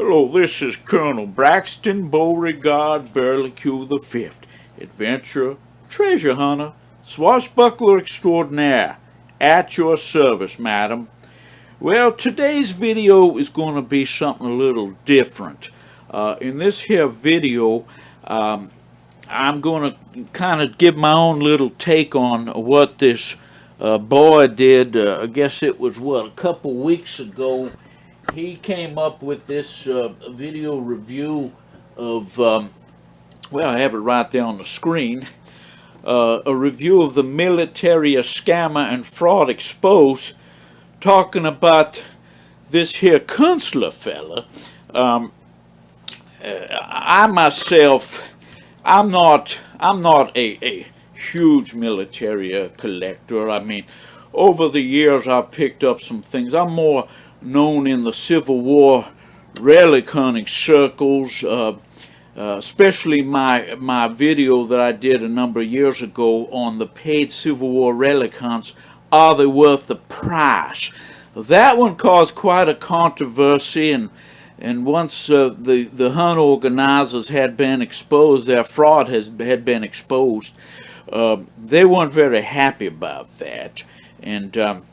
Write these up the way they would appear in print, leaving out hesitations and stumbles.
Hello, this is Colonel Braxton Beauregard Burlique the Fifth, adventurer, treasure hunter, swashbuckler extraordinaire, at your service, madam. Well, today's video is going to be something a little different. In this here video, I'm going to kind of give my own little take on what this boy did. I guess it was, a couple weeks ago. He came up with this video review of, I have it right there on the screen, a review of the Military Scammer and Fraud Exposed, talking about this here Kanzler fella. I myself, I'm not a huge military collector. I mean, over the years I've picked up some things. I'm more known in the Civil War relic hunting circles, especially my video that I did a number of years ago on the paid Civil War relic hunts. Are they worth the price? That one caused quite a controversy, and once the hunt organizers had been exposed, their fraud had been exposed, they weren't very happy about that. And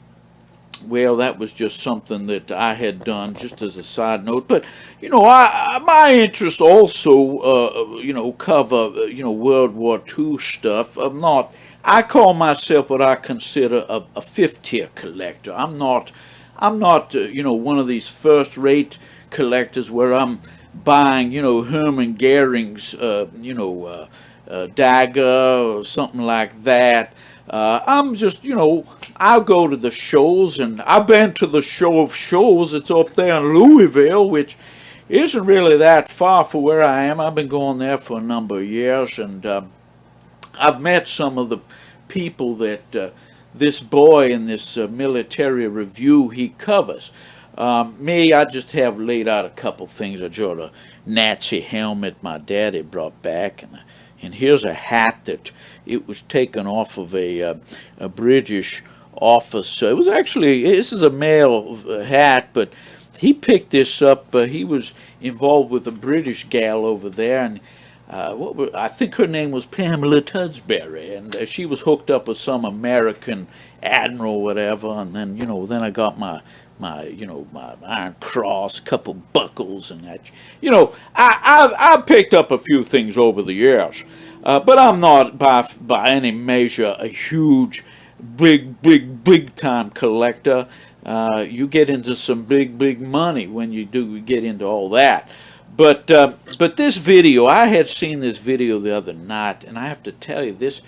well, that was just something that I had done, just as a side note. But my interests also, cover, World War II stuff. I call myself what I consider a fifth-tier collector. I'm not, one of these first-rate collectors where I'm buying, Hermann Goering's, dagger or something like that. I'm just, I'll go to the shows, and I've been to the show of shows. It's up there in Louisville, which isn't really that far from where I am. I've been going there for a number of years, and I've met some of the people that this boy in this military review, he covers. Me, I just have laid out a couple things. I got a Nazi helmet my daddy brought back, and here's a hat that it was taken off of a British officer. It was actually, this is a male hat, but he picked this up. He was involved with a British gal over there, and I think her name was Pamela Tudsbury, and she was hooked up with some American admiral or whatever, and then, then I got my Iron Cross, couple buckles, and that. I've picked up a few things over the years, but I'm not by any measure a huge, big time collector. You get into some big money when you do get into all that. But this video, I had seen this video the other night, and I have to tell you, this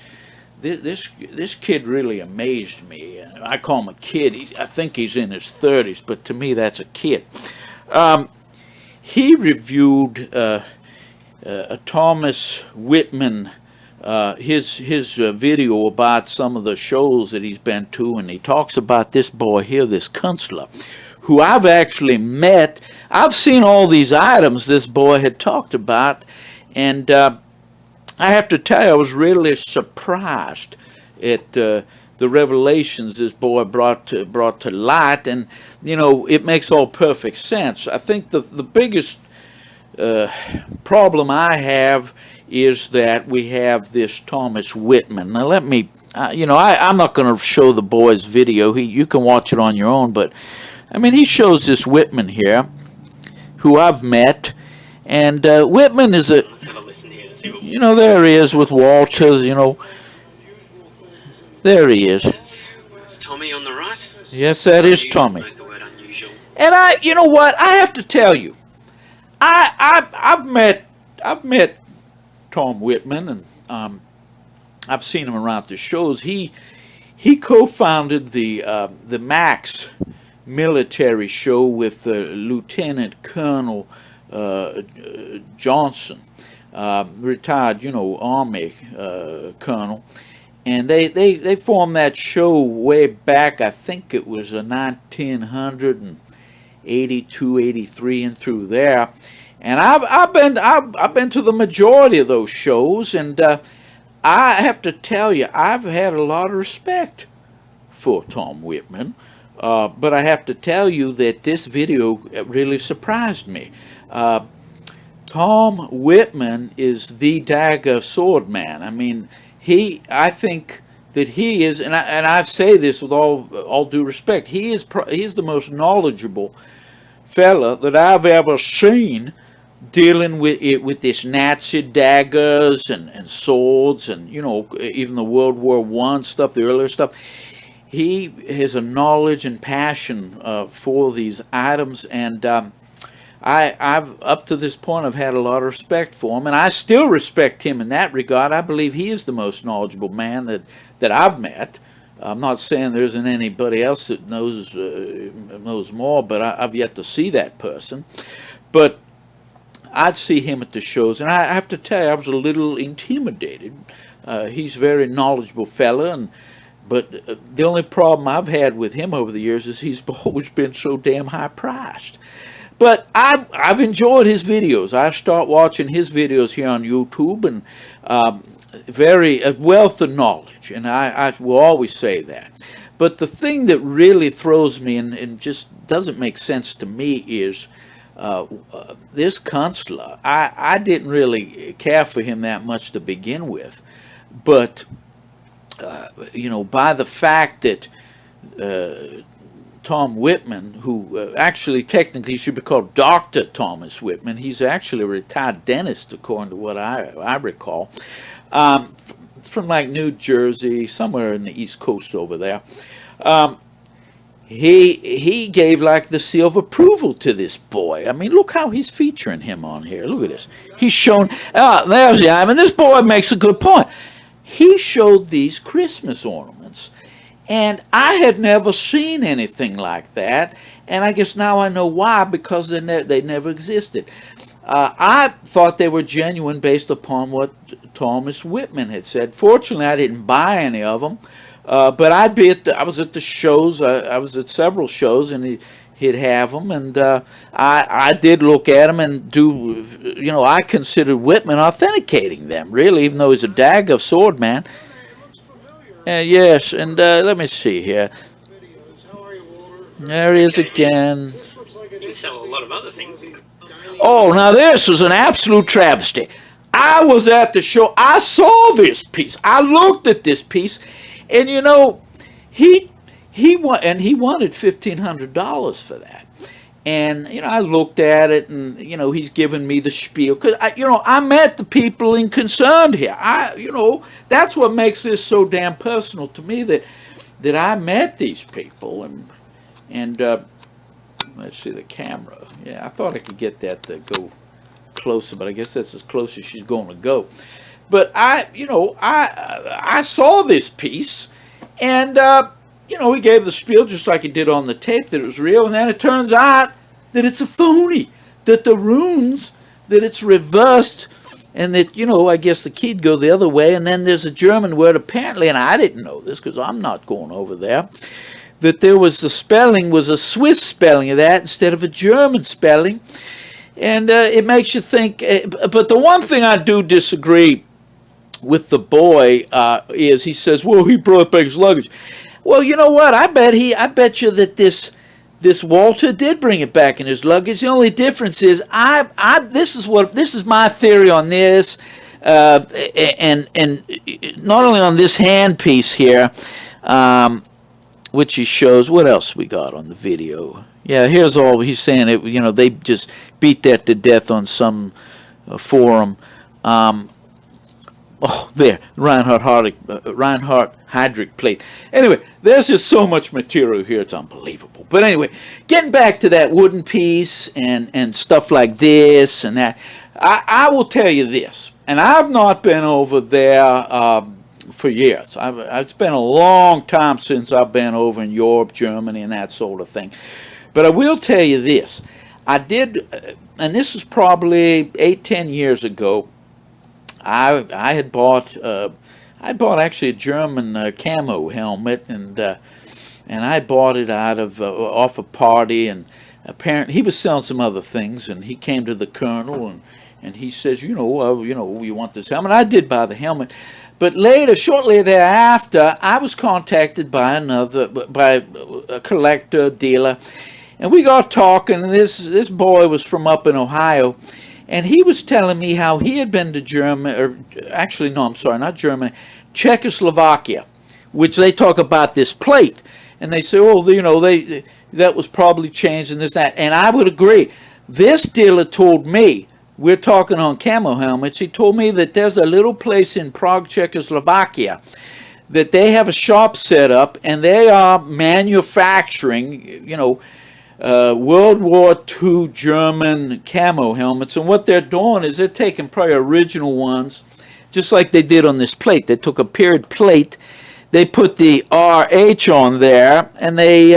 kid really amazed me. I call him a kid. I think he's in his 30s, but to me that's a kid. He reviewed Thomas Wittmann, his video about some of the shows that he's been to, and he talks about this boy here, this Kanzler, who I've actually met. I've seen all these items this boy had talked about, and I have to tell you, I was really surprised at the revelations this boy brought to light, and it makes all perfect sense. I think the biggest problem I have is that we have this Thomas Wittmann. Now let me, I'm not going to show the boy's video. You can watch it on your own, but I mean, he shows this Wittmann here, who I've met, and Wittmann is a, there he is with Walters, there he is. It's Tommy on the right? Yes, that is Tommy. And you know what, I have to tell you, I've met Tom Wittmann, and I've seen him around the shows. He co-founded the Max military show with Lieutenant Colonel Johnson, retired, Army colonel, and they formed that show way back. I think it was 1982, 83, and through there. And I've been to the majority of those shows, and I have to tell you, I've had a lot of respect for Tom Wittmann. But I have to tell you that this video really surprised me. Tom Wittmann is the dagger sword man. I mean, I think that he is, and I say this with all due respect, he is the most knowledgeable fella that I've ever seen dealing with this Nazi daggers and swords and, you know, even the World War I stuff, the earlier stuff. He has a knowledge and passion for these items, and I've up to this point I've had a lot of respect for him, and I still respect him in that regard. I believe he is the most knowledgeable man that I've met. I'm not saying there isn't anybody else that knows more, but I've yet to see that person. But I'd see him at the shows, and I have to tell you, I was a little intimidated. He's a very knowledgeable fella, but the only problem I've had with him over the years is he's always been so damn high priced. But I've enjoyed his videos. I start watching his videos here on YouTube, and a wealth of knowledge, and I will always say that. But the thing that really throws me and just doesn't make sense to me is this Kanzler. I didn't really care for him that much to begin with, but you know, by the fact that Tom Wittmann, who actually technically should be called Dr. Thomas Wittmann. He's actually a retired dentist, according to what I recall, from like New Jersey, somewhere in the East Coast over there. He gave like the seal of approval to this boy. I mean, look how he's featuring him on here. Look at this. He's shown, there's the eye, and this boy makes a good point. He showed these Christmas ornaments, and I had never seen anything like that, and I guess now I know why, because they never existed. I thought they were genuine based upon what Thomas Wittmann had said. Fortunately, I didn't buy any of them, but I was at the shows. I was at several shows, and he'd have them, and I did look at them and do, you know, I considered Wittmann authenticating them, really, even though he's a dagger sword man. Yes, and let me see here. There he is again. You can sell a lot of other things. Oh, now this is an absolute travesty. I was at the show. I saw this piece. I looked at this piece, and you know, he wanted $1,500 for that. And you know, I looked at it, and you know, he's giving me the spiel because I met the people concerned here. You know, that's what makes this so damn personal to me, that I met these people, and let's see the camera. Yeah, I thought I could get that to go closer, but I guess that's as close as she's going to go. But I saw this piece, and you know, he gave the spiel just like he did on the tape that it was real, and then it turns out that it's a phony, that the runes, that it's reversed, and that, you know, I guess the key'd go the other way, and then there's a German word apparently, and I didn't know this because I'm not going over there, that there was the spelling was a Swiss spelling of that instead of a German spelling, and it makes you think, but the one thing I do disagree with the boy is he says, well, he brought back his luggage. Well, you know what? I bet you that this Walter did bring it back in his luggage. The only difference is this is my theory on this, and not only on this handpiece here, which he shows. What else we got on the video? Yeah, here's all he's saying. It, you know, they just beat that to death on some forum. Oh, there, Reinhard Heydrich plate. Anyway, there's just so much material here, it's unbelievable. But anyway, getting back to that wooden piece and stuff like this and that, I will tell you this, and I've not been over there for years. It's been a long time since I've been over in Europe, Germany, and that sort of thing. But I will tell you this, I did, and this is probably 8-10 years ago, I had bought actually a German camo helmet, and I bought it out of off a party, and apparently he was selling some other things, and he came to the colonel and he says, you want this helmet? I did buy the helmet, But later, shortly thereafter, I was contacted by a collector, dealer, and we got talking. And this boy was from up in Ohio, and he was telling me how he had been to Germany, or actually, no, I'm sorry, not Germany, Czechoslovakia, which they talk about this plate, and they say, oh, that was probably changed and this, that, and I would agree. This dealer told me, we're talking on camo helmets, he told me that there's a little place in Prague, Czechoslovakia, that they have a shop set up, and they are manufacturing, World War II German camo helmets. And what they're doing is they're taking probably original ones, just like they did on this plate. They took a period plate, they put the RH on there, and they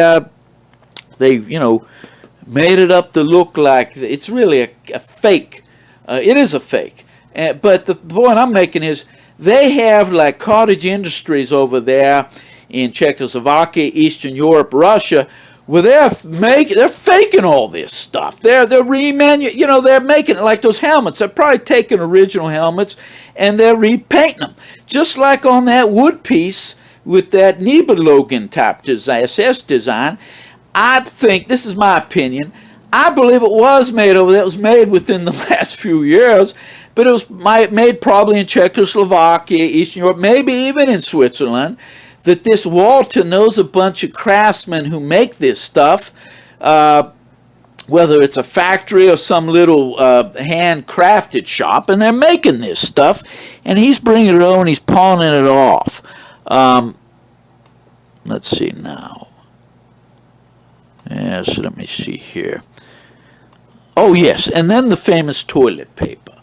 made it up to look like it's really a fake. It is a fake. But the point I'm making is they have like cottage industries over there in Czechoslovakia, Eastern Europe, Russia, where they're faking all this stuff. They're making it like those helmets. They're probably taking original helmets and they're repainting them. Just like on that wood piece with that Nibelungen type SS design. I think, this is my opinion, I believe it was made over there. It was made within the last few years, but it was made probably in Czechoslovakia, Eastern Europe, maybe even in Switzerland, that this Walter knows a bunch of craftsmen who make this stuff, whether it's a factory or some little handcrafted shop, and they're making this stuff, and he's bringing it over and he's pawning it off. Let's see now. Yes, let me see here. Oh, yes, and then the famous toilet paper.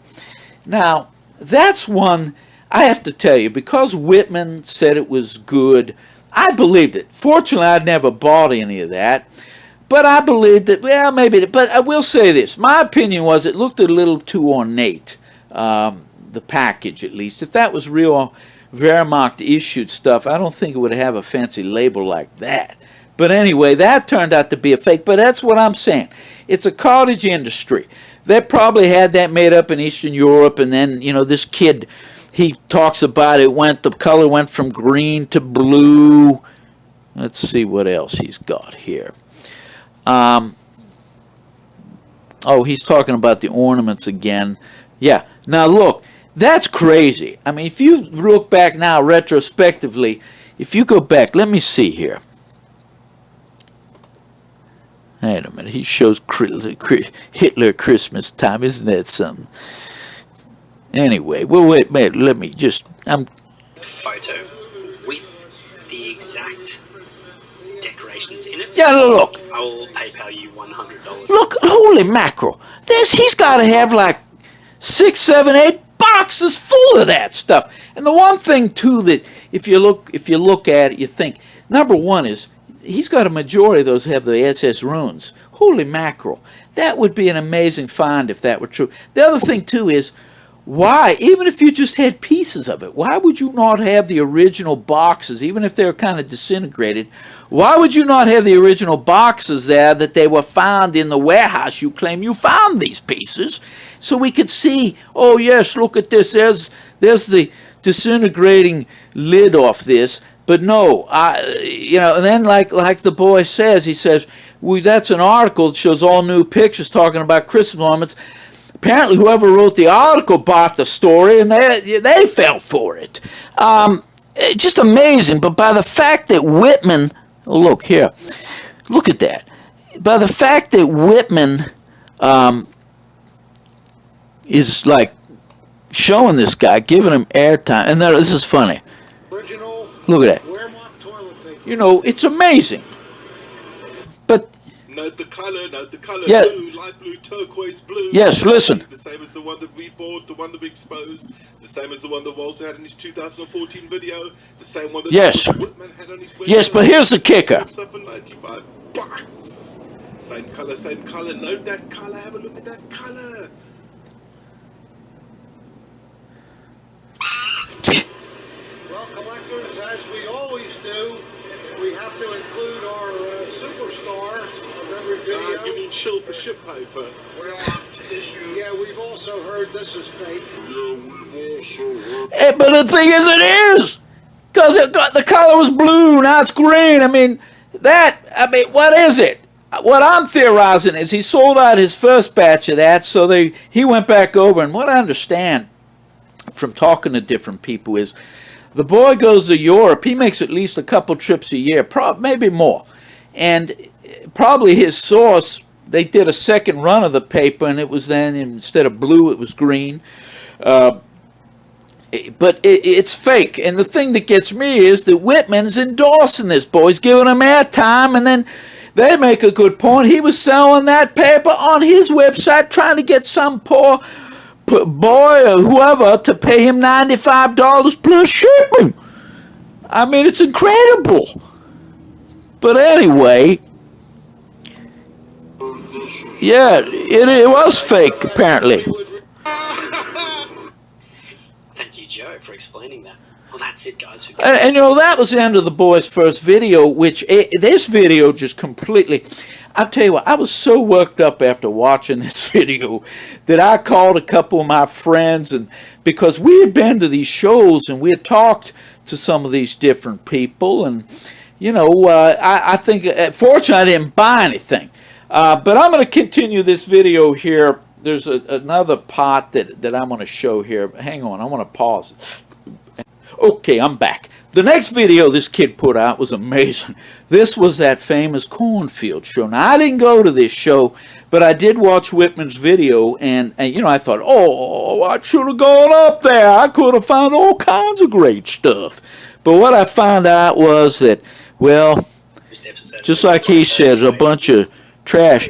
Now, that's one, I have to tell you, because Wittmann said it was good, I believed it. Fortunately, I'd never bought any of that, but I believed it. Well, maybe, but I will say this. My opinion was it looked a little too ornate, the package at least. If that was real Wehrmacht-issued stuff, I don't think it would have a fancy label like that. But anyway, that turned out to be a fake. But that's what I'm saying. It's a cottage industry. They probably had that made up in Eastern Europe, and then, this kid, he talks about the color went from green to blue. Let's see what else he's got here. He's talking about the ornaments again. Yeah, now look, that's crazy. I mean, if you look back now retrospectively, if you go back, let me see here. Wait a minute, he shows Hitler Christmas time, isn't that something? Anyway, well, wait, let me just, photo with the exact decorations in it. Yeah, look. I will PayPal you $100. Look, holy mackerel. He's got to have like 6, 7, 8 boxes full of that stuff. And the one thing, too, that if you look at it, you think, number one is, he's got a majority of those have the SS runes. Holy mackerel. That would be an amazing find if that were true. The other thing, too, is why, even if you just had pieces of it, why would you not have the original boxes, even if they're kind of disintegrated? Why would you not have the original boxes there that they were found in the warehouse? You claim you found these pieces, so we could see, oh, yes, look at this. There's the disintegrating lid off this. But no, and then like the boy says, he says, that's an article that shows all new pictures talking about Christmas ornaments. Apparently, whoever wrote the article bought the story, and they fell for it. Just amazing. But by the fact that Wittmann, look here, look at that. By the fact that Wittmann is like showing this guy, giving him airtime, and this is funny. Look at that. It's amazing. But note the color, yeah. Blue, light blue, turquoise blue. Yes, listen. The same as the one that we bought, the one that we exposed, the same as the one that Walter had in his 2014 video, the same one that Wittmann had on his video. Yes, but here's the kicker. $95. Same color, note that color, have a look at that color. Well, collectors, as we always do, we have to include our superstars of every video. You mean chill for ship paper? Well, Yeah, we've also heard this is fake. But the thing is, it is. Because the color was blue, now it's green. I mean, what is it? What I'm theorizing is he sold out his first batch of that, so he went back over. And what I understand from talking to different people is the boy goes to Europe. He makes at least a couple trips a year, maybe more. And probably his source, they did a second run of the paper, and it was then, instead of blue, it was green. But it's fake. And the thing that gets me is that Wittman's endorsing this boy. He's giving him airtime, and then they make a good point. He was selling that paper on his website, trying to get some poor boy or whoever to pay him $95 plus shipping. I mean, it's incredible. But anyway, yeah, it was fake, apparently. Thank you, Joe, for explaining that. Well, that's it, guys. And you know, that was the end of the boy's first video, which this video just completely... I'll tell you what, I was so worked up after watching this video that I called a couple of my friends, and because we had been to these shows and we had talked to some of these different people, and you know, I think, fortunately, I didn't buy anything. But I'm going to continue this video here. There's another part that I'm going to show here. Hang on, I want to pause. Okay, I'm back. The next video this kid put out was amazing. This was that famous cornfield show. Now, I didn't go to this show, but I did watch Wittmann's video, and you know, I thought, oh, I should have gone up there. I could have found all kinds of great stuff. But what I found out was that, well, just like he said, a bunch of trash.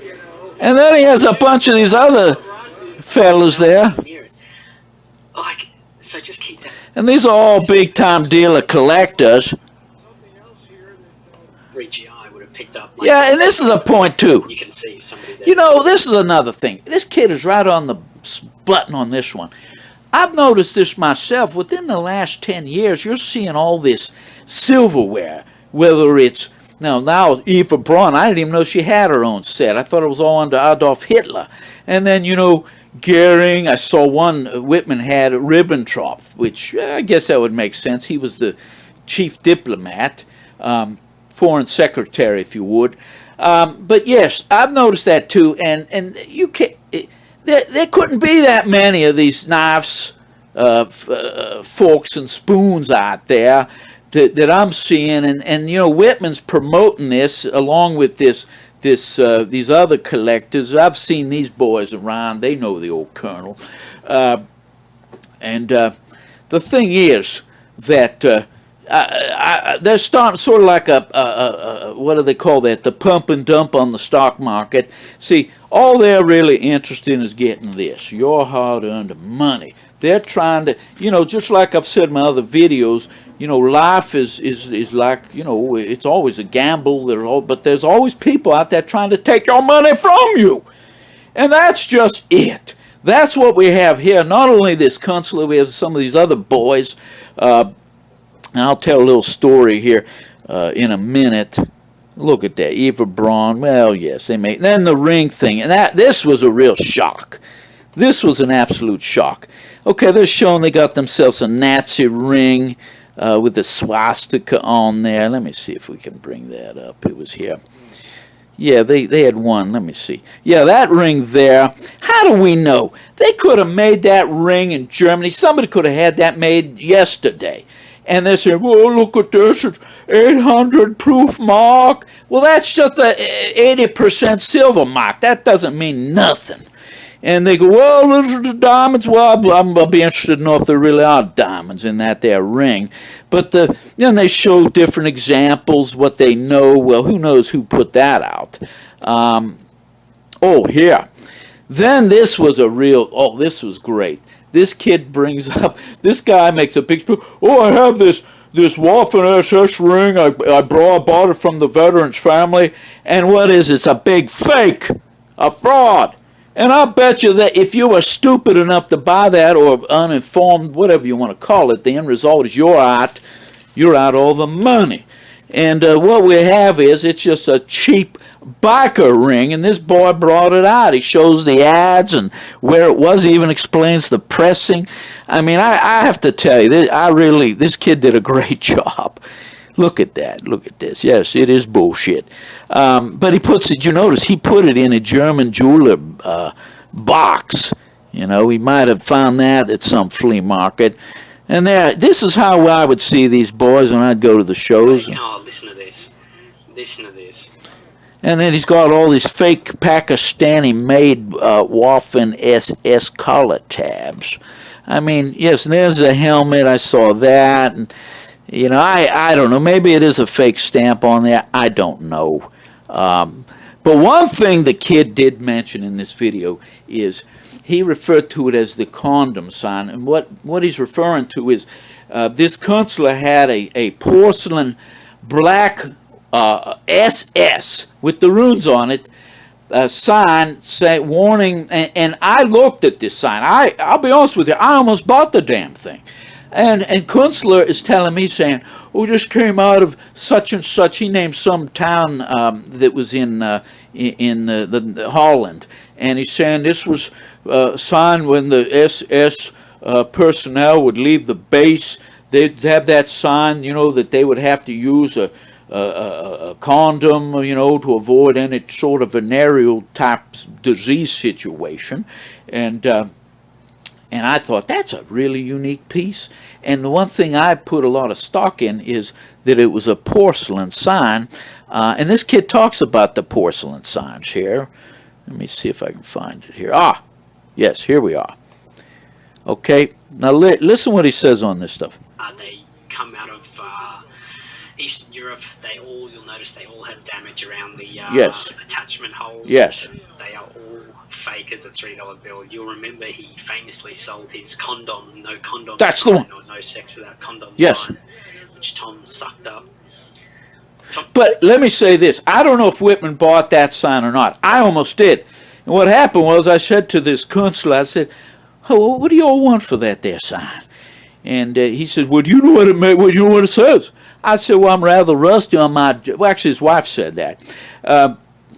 And then he has a bunch of these other fellas there. Like, so just keep that. And these are all big-time dealer collectors. GI would have picked up. Yeah, and this is a point, too. You can see somebody there. You know, this is another thing. This kid is right on the button on this one. I've noticed this myself. Within the last 10 years, you're seeing all this silverware, whether it's... Now Eva Braun, I didn't even know she had her own set. I thought it was all under Adolf Hitler. And then, you know, Goering, I saw one Wittmann had Ribbentrop, which I guess that would make sense. He was the chief diplomat, foreign secretary, if you would. But yes, I've noticed that too. And you can't, there couldn't be that many of these knives, forks, and spoons out there that I'm seeing. And you know, Wittmann's promoting this along with these other collectors. I've seen these boys around. They know the old Colonel. And the thing is that they're starting sort of like what do they call that? The pump and dump on the stock market. See, all they're really interested in is getting this, your hard-earned money. They're trying to, you know, just like I've said in my other videos, you know, life is like, you know, it's always a gamble. But there's always people out there trying to take your money from you. And that's just it. That's what we have here. Not only this Kanzler, we have some of these other boys. And I'll tell a little story here in a minute. Look at that, Eva Braun. Well, yes, they made. Then the ring thing, and this was a real shock. This was an absolute shock. Okay, they're showing they got themselves a Nazi ring with the swastika on there. Let me see if we can bring that up. It was here. Yeah, they had one. Let me see. Yeah, that ring there. How do we know? They could have made that ring in Germany. Somebody could have had that made yesterday. And they say, well, look at this. It's 800 proof mark. Well, that's just a 80% silver mark. That doesn't mean nothing. And they go, well, those are the diamonds. Well, I'll be interested to know if there really are diamonds in that there ring. But then they show different examples, what they know. Well, who knows who put that out? Oh, here. Then this was this was great. This kid brings up, this guy makes a big spoon. Oh, I have this Waffen-SS ring. I bought it from the veteran's family. And what is it? It's a big fake, a fraud. And I bet you that if you were stupid enough to buy that, or uninformed, whatever you want to call it, the end result is you're out all the money. And what we have is it's just a cheap biker ring, and this boy brought it out. He shows the ads and where it was. He even explains the pressing. I mean, I have to tell you, this kid did a great job. Look at that. Look at this. Yes, it is bullshit. But he puts it, you notice, he put it in a German jeweler box. You know, he might have found that at some flea market. And this is how I would see these boys when I'd go to the shows. Oh, listen to this. Listen to this. And then he's got all these fake Pakistani-made Waffen SS collar tabs. I mean, yes, there's a helmet. I saw that. And, you know, I don't know. Maybe it is a fake stamp on there. I don't know. But one thing the kid did mention in this video is he referred to it as the condom sign. And what he's referring to is this Kanzler had a porcelain black SS with the runes on it, sign warning, and I looked at this sign. I'll be honest with you, I almost bought the damn thing. And Kanzler is telling me, saying, "Oh, just came out of such and such." He named some town that was in the Holland, and he's saying this was signed when the SS personnel would leave the base. They'd have that sign, you know, that they would have to use a condom, you know, to avoid any sort of venereal type disease situation, and I thought, that's a really unique piece. And the one thing I put a lot of stock in is that it was a porcelain sign. And this kid talks about the porcelain signs here. Let me see if I can find it here. Ah, yes, here we are. Okay, now listen what he says on this stuff. They come out of Eastern Europe. You'll notice they all have damage around the attachment holes. Yes. They are all fake as a $3 bill. You'll remember he famously sold his condom, no condom. That's the one. Or no sex without condom. Yes. Sign, which Tom sucked up. But let me say this. I don't know if Wittmann bought that sign or not. I almost did. And what happened was I said to this Kanzler, I said, "Oh, what do you all want for that there sign?" And he said, "Well, do you know what it meant? Well, you know what it says?" I said, "Well, I'm rather rusty on my..." Well, actually, his wife said that.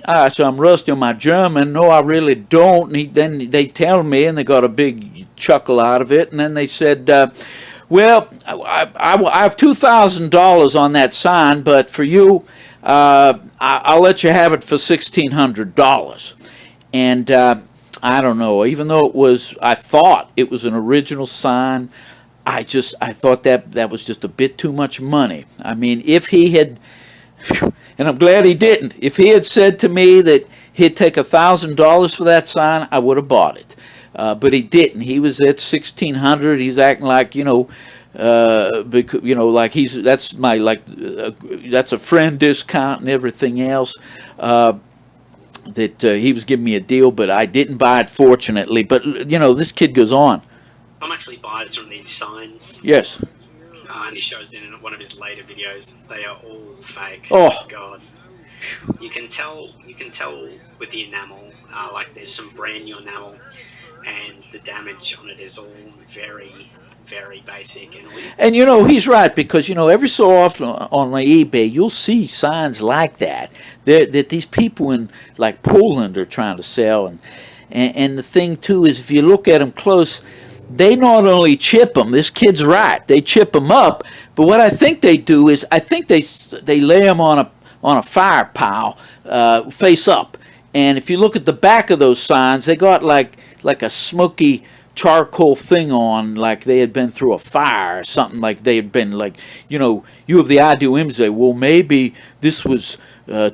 I said, "I'm rusty on my German." "No, I really don't." And then they tell me, and they got a big chuckle out of it. And then they said, "Well, I have $2,000 on that sign, but for you, I'll let you have it for $1,600. And I don't know. Even though I thought it was an original sign, I thought that was just a bit too much money. I mean, if he had, and I'm glad he didn't, if he had said to me that he'd take $1,000 for that sign, I would have bought it. But he didn't. He was at $1,600. He's acting like, like that's a friend discount and everything else. That he was giving me a deal, but I didn't buy it, fortunately. But this kid goes on. Tom actually buys from these signs. Yes. And he shows in one of his later videos. They are all fake. Oh God. You can tell with the enamel. Like there's some brand new enamel, and the damage on it is all very, very basic. And he's right, because every so often on my eBay you'll see signs like that these people in like Poland are trying to sell, and the thing too is if you look at them close, they not only chip them. This kid's right. They chip them up, but what I think they do is they lay them on a fire pile, face up. And if you look at the back of those signs, they got like a smoky charcoal thing on, like they had been through a fire or something, like they had been like, you have the ideal image, say, well, maybe this was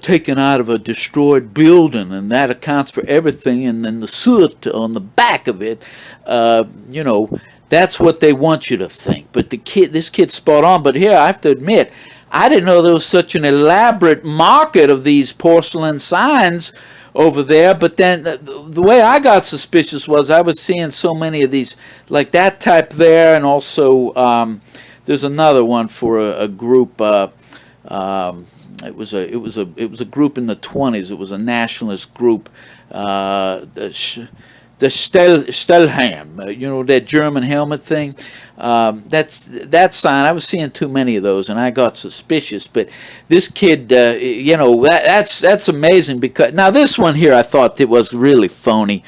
taken out of a destroyed building, and that accounts for everything, and then the soot on the back of it, that's what they want you to think. But this kid's spot on. But here, I have to admit, I didn't know there was such an elaborate market of these porcelain signs over there. But then the way I got suspicious was I was seeing so many of these, like that type there, and also there's another one for a group. It was a group in the 20s. It was a nationalist group. Stellham, you know, that German helmet thing. That sign. I was seeing too many of those, and I got suspicious. But this kid, you know, that's amazing, because now this one here, I thought it was really phony.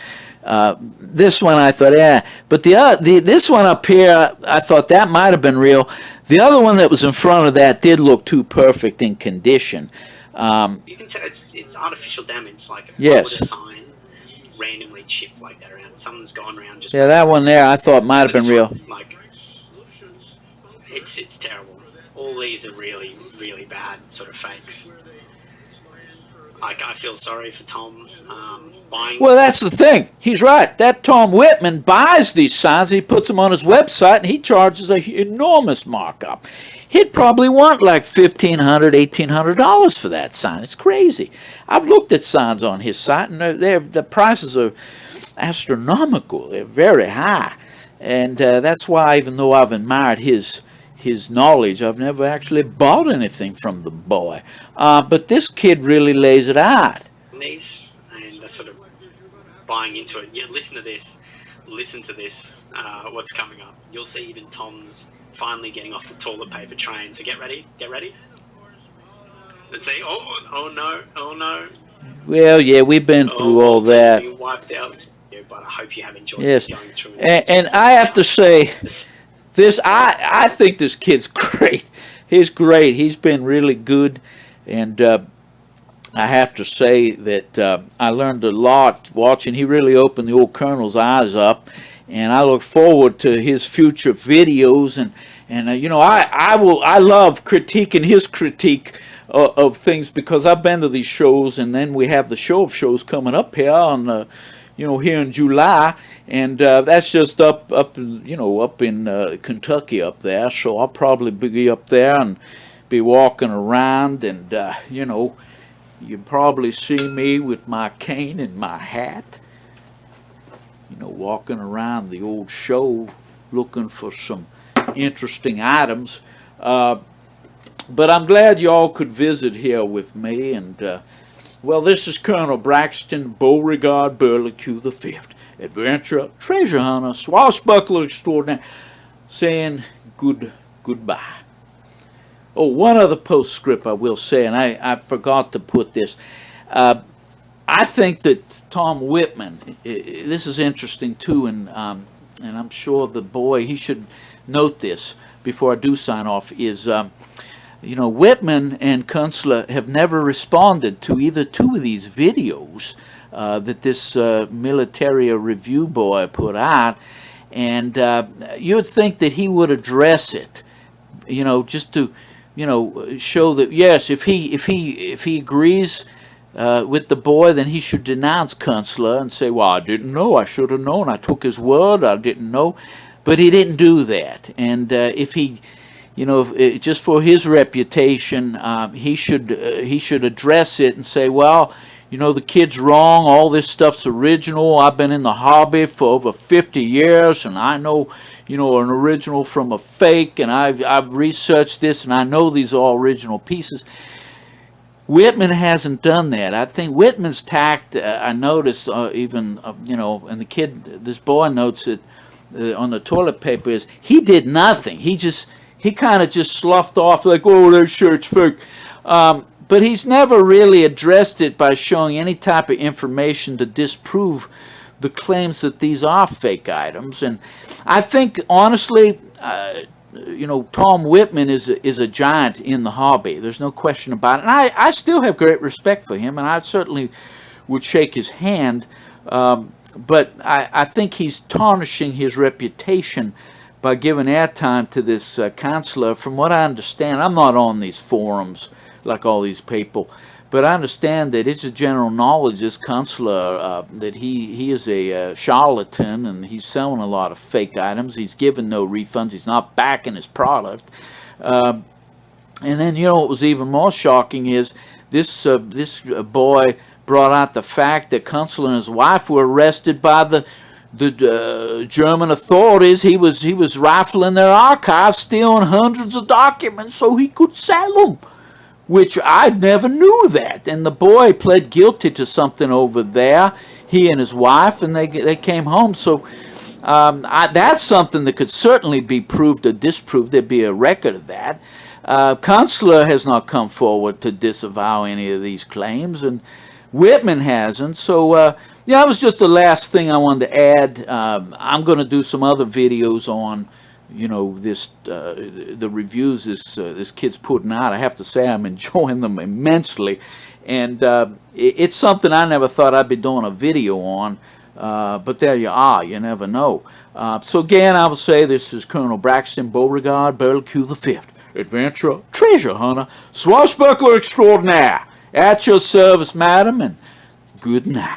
This one I thought, yeah, but this one up here, I thought that might have been real. The other one that was in front of that did look too perfect in condition. You can tell it's artificial damage, like if Yes. I would a sign randomly chipped like that around, someone's gone around just. Yeah, that one there I thought might have been real. Like, it's terrible. All these are really, really bad sort of fakes. Like, I feel sorry for Tom buying. Well, that's the thing. He's right. That Tom Wittmann buys these signs, and he puts them on his website, and he charges an enormous markup. He'd probably want like $1,500, $1,800 for that sign. It's crazy. I've looked at signs on his site, and the prices are astronomical. They're very high, and that's why, even though I've admired his knowledge, I've never actually bought anything from the boy. But this kid really lays it out. These, and sort of buying into it. Yeah, listen to this. What's coming up? You'll see even Tom's finally getting off the toilet paper train. So get ready. Let's see. Oh no. Well, yeah, we've been through all that. You wiped out, but I hope you have enjoyed Yes, going through it. and I have to say, I think this kid's great. He's great. He's been really good, and I have to say that I learned a lot watching. He really opened the old Colonel's eyes up, and I look forward to his future videos. And you know, I love critiquing his critique of things, because I've been to these shows, and then we have the show of shows coming up here on. You know, here in July, and that's just up in Kentucky up there. So I'll probably be up there and be walking around, and you know, you probably see me with my cane and my hat, you know, walking around the old show looking for some interesting items. But I'm glad y'all could visit here with me, and well, this is Colonel Braxton Beauregard Burlique V, adventurer, treasure hunter, swashbuckler extraordinaire, saying goodbye. Oh, one other postscript I will say, and I forgot to put this. I think that Tom Wittmann, this is interesting too, and I'm sure the boy, he should note this before I do sign off, is you know, Wittmann and Kanzler have never responded to either two of these videos that this Military Review boy put out, and you'd think that he would address it, you know, just to, you know, show that yes, if he agrees with the boy, then he should denounce Kanzler and say, well, I didn't know, I should have known, I took his word, I didn't know, but he didn't do that, and if he, you know, just for his reputation, he should address it and say, well, you know, the kid's wrong. All this stuff's original. I've been in the hobby for over 50 years, and I know, you know, an original from a fake, and I've researched this, and I know these are all original pieces. Wittmann hasn't done that. I think Wittmann's tact, I noticed even, you know, and the kid, this boy notes it on the toilet paper, is he did nothing. He kind of just sloughed off like, oh, that shirt's fake. But he's never really addressed it by showing any type of information to disprove the claims that these are fake items. And I think, honestly, you know, Tom Wittmann is a giant in the hobby. There's no question about it. And I still have great respect for him, and I certainly would shake his hand. But I think he's tarnishing his reputation by giving airtime to this Kanzler. From what I understand, I'm not on these forums like all these people, but I understand that it's a general knowledge, this Kanzler, that he is a charlatan, and he's selling a lot of fake items. He's giving no refunds. He's not backing his product. And then, you know, what was even more shocking is this boy brought out the fact that Kanzler and his wife were arrested by the German authorities. He was rifling their archives, stealing hundreds of documents so he could sell them. which I never knew that. And the boy pled guilty to something over there, he and his wife, and they came home. So that's something that could certainly be proved or disproved. There'd be a record of that. Kanzler has not come forward to disavow any of these claims, and Wittmann hasn't. So yeah, that was just the last thing I wanted to add. I'm going to do some other videos on, you know, the reviews this kid's putting out. I have to say I'm enjoying them immensely, and it's something I never thought I'd be doing a video on, but there you are. You never know. So again, I will say this is Colonel Braxton Beauregard Burlique V, adventurer, treasure hunter, swashbuckler extraordinaire. At your service, madam, and good night.